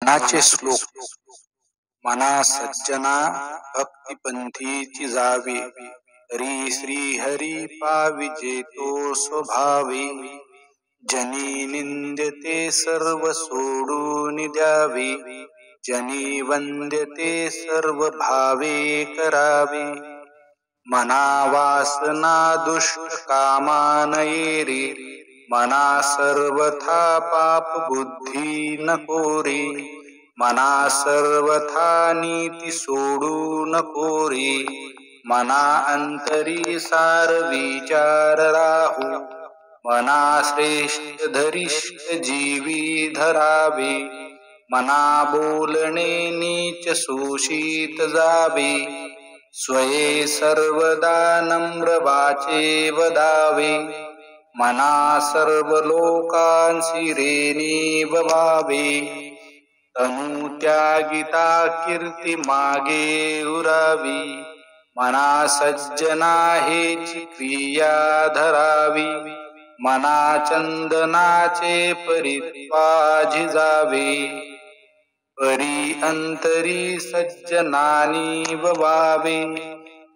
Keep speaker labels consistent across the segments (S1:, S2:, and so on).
S1: मनाचे श्लोक. मना सज्जना भक्तिपंथीची जावी, हरी श्री हरी पाविजेतो स्वभावी. जनी निंद्यते सर्व सोडून द्यावी, जनी वंद्यते सर्व भावे करावी. मना वासना दुष्ट कामा नयेरी, मना सर्वथा पाप बुद्धी नकोरी. मना सर्वथा नीती सोडू नकोरी, मना अंतरी सार विचार राहू. मना श्रेष्ठ धरिष्ठ जीवी धरावे, मना बोलणे नीच सूषित जावे. स्वये सर्वदा नम्र वाचे वदावे, मना सर्व लोकांसी रे व्हावे. तनु त्यागिता कीर्ती मागे उरावी, मना सज्जना हेची क्रिया धरावी. मना चंदनाचे परित्वा झिजावे, परी अंतरी सज्जनानी व्हावे.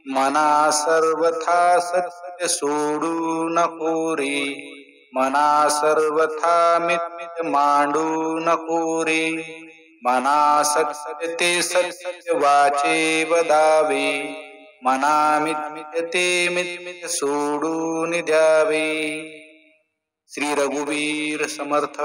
S1: मना सर्वथा सत्य सोडू नकोरे, मना सर्वथा मिथ्य मांडू नकोरे. मना सत्य ते सत्य वाचे वदावे, मना मिथ्य ते मिथ्य सोडून द्यावे. श्री रघुवीर समर्थ.